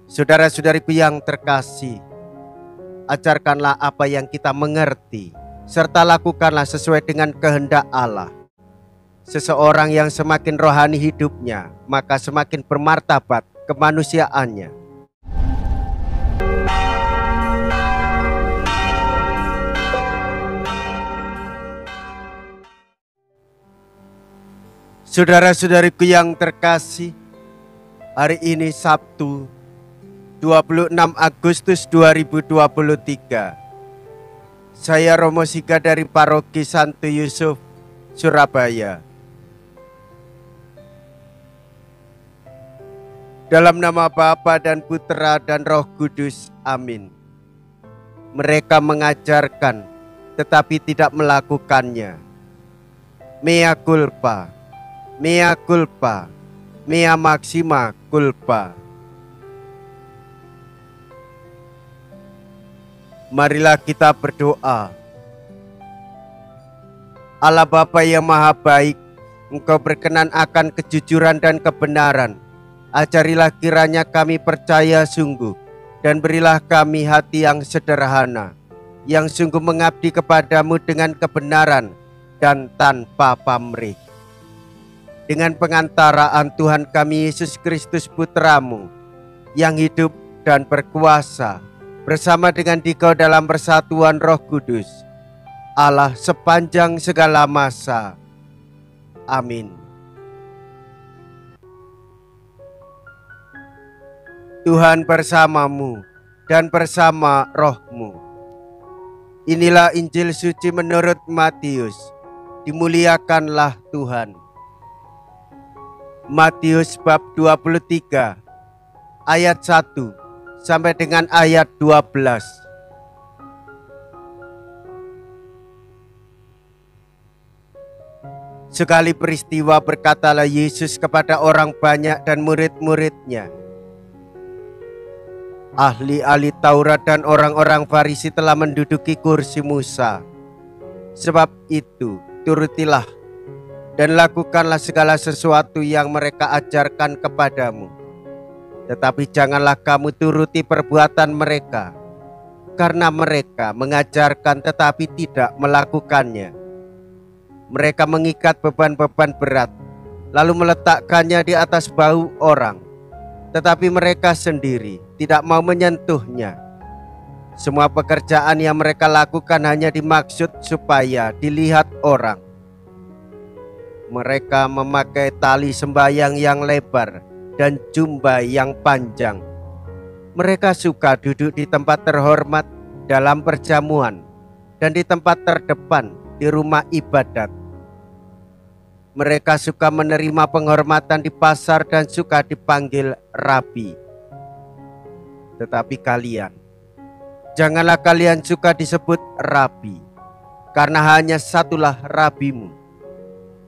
Saudara-saudariku yang terkasih, ajarkanlah apa yang kita mengerti, serta lakukanlah sesuai dengan kehendak Allah. Seseorang yang semakin rohani hidupnya, maka semakin bermartabat kemanusiaannya. Saudara-saudariku yang terkasih, hari ini Sabtu 26 Agustus 2023. Saya Romo Siga dari Paroki Santo Yusuf, Surabaya. Dalam nama Bapa dan Putra dan Roh Kudus, amin. Mereka mengajarkan tetapi tidak melakukannya. Mea culpa, mea culpa, mea maxima culpa. Marilah kita berdoa. Allah Bapa yang Maha Baik, Engkau berkenan akan kejujuran dan kebenaran. Ajarilah kiranya kami percaya sungguh, dan berilah kami hati yang sederhana, yang sungguh mengabdi kepadamu dengan kebenaran dan tanpa pamrih. Dengan pengantaraan Tuhan kami Yesus Kristus Putramu, yang hidup dan berkuasa, bersama dengan Dikau dalam persatuan Roh Kudus, Allah sepanjang segala masa. Amin. Tuhan bersamamu dan bersama rohmu. Inilah Injil suci menurut Matius. Dimuliakanlah Tuhan. Matius bab 23 ayat 1 sampai dengan ayat 12. Sekali peristiwa berkatalah Yesus kepada orang banyak dan murid-muridnya, ahli-ahli Taurat dan orang-orang Farisi telah menduduki kursi Musa. Sebab itu turutilah dan lakukanlah segala sesuatu yang mereka ajarkan kepadamu. Tetapi janganlah kamu turuti perbuatan mereka, karena mereka mengajarkan tetapi tidak melakukannya. Mereka mengikat beban-beban berat, lalu meletakkannya di atas bahu orang, tetapi mereka sendiri tidak mau menyentuhnya. Semua pekerjaan yang mereka lakukan hanya dimaksud supaya dilihat orang. Mereka memakai tali sembahyang yang lebar dan jubah yang panjang. Mereka suka duduk di tempat terhormat dalam perjamuan dan di tempat terdepan di rumah ibadat. Mereka suka menerima penghormatan di pasar dan suka dipanggil rabi. Tetapi kalian, janganlah kalian suka disebut rabi, karena hanya satulah rabimu,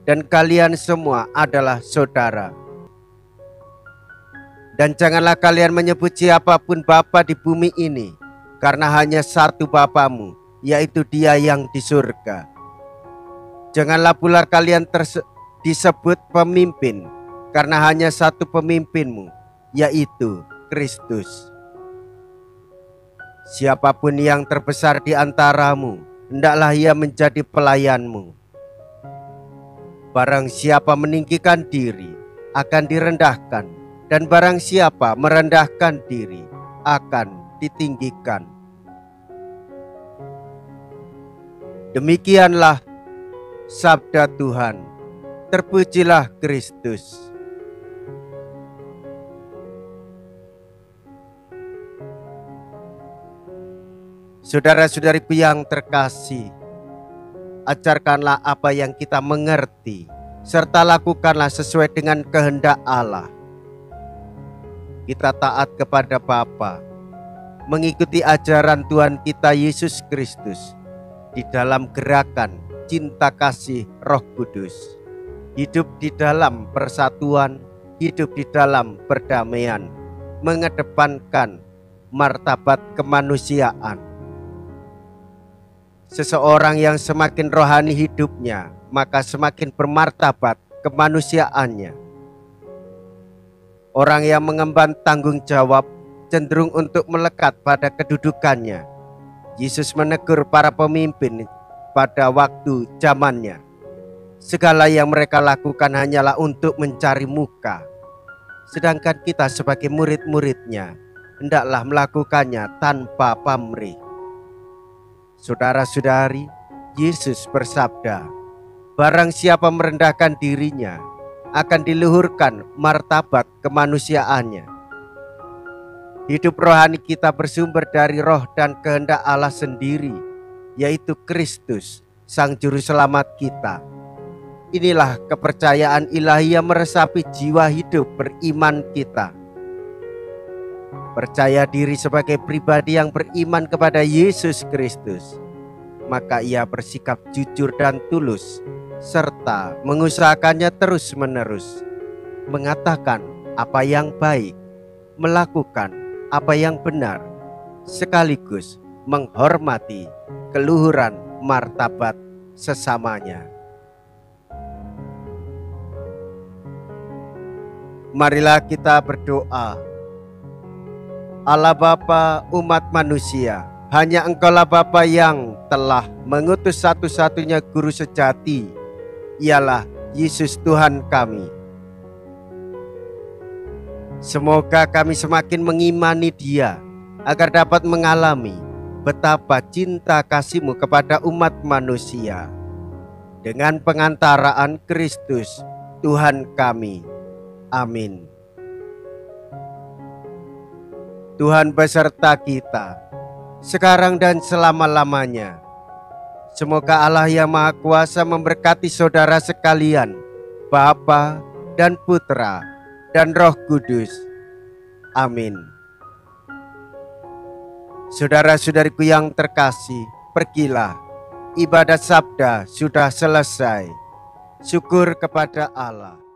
dan kalian semua adalah saudara. Dan janganlah kalian menyebut siapapun bapa di bumi ini, karena hanya satu Bapamu, yaitu Dia yang di surga. Janganlah pula kalian disebut pemimpin, karena hanya satu pemimpinmu, yaitu Kristus. Siapapun yang terbesar di antaramu, hendaklah ia menjadi pelayanmu. Barang siapa meninggikan diri, akan direndahkan, dan barang siapa merendahkan diri akan ditinggikan. Demikianlah sabda Tuhan. Terpujilah Kristus. Saudara-saudariku yang terkasih, ajarkanlah apa yang kita mengerti, serta lakukanlah sesuai dengan kehendak Allah. Kita taat kepada Bapa, mengikuti ajaran Tuhan kita Yesus Kristus di dalam gerakan cinta kasih Roh Kudus, hidup di dalam persatuan, hidup di dalam perdamaian, mengedepankan martabat kemanusiaan. Seseorang yang semakin rohani hidupnya, maka semakin bermartabat kemanusiaannya. Orang yang mengemban tanggung jawab cenderung untuk melekat pada kedudukannya. Yesus menegur para pemimpin pada waktu zamannya. Segala yang mereka lakukan hanyalah untuk mencari muka. Sedangkan kita sebagai murid-muridnya hendaklah melakukannya tanpa pamrih. Saudara-saudari, Yesus bersabda, barang siapa merendahkan dirinya akan diluhurkan martabat kemanusiaannya. Hidup rohani kita bersumber dari roh dan kehendak Allah sendiri, yaitu Kristus, Sang Juru Selamat kita. Inilah kepercayaan ilahi yang meresapi jiwa hidup beriman kita. Percaya diri sebagai pribadi yang beriman kepada Yesus Kristus, maka ia bersikap jujur dan tulus, serta mengusahakannya terus-menerus, mengatakan apa yang baik, melakukan apa yang benar, sekaligus menghormati keluhuran martabat sesamanya. Marilah kita berdoa. Allah Bapa umat manusia, hanya Engkaulah Bapa yang telah mengutus satu-satunya guru sejati, ialah Yesus Tuhan kami. Semoga kami semakin mengimani Dia, agar dapat mengalami betapa cinta kasih-Mu kepada umat manusia. Dengan pengantaraan Kristus Tuhan kami. Amin. Tuhan beserta kita, sekarang dan selama-lamanya. Semoga Allah yang Maha Kuasa memberkati saudara sekalian, Bapa dan Putra dan Roh Kudus. Amin. Saudara-saudariku yang terkasih, pergilah. Ibadat sabda sudah selesai. Syukur kepada Allah.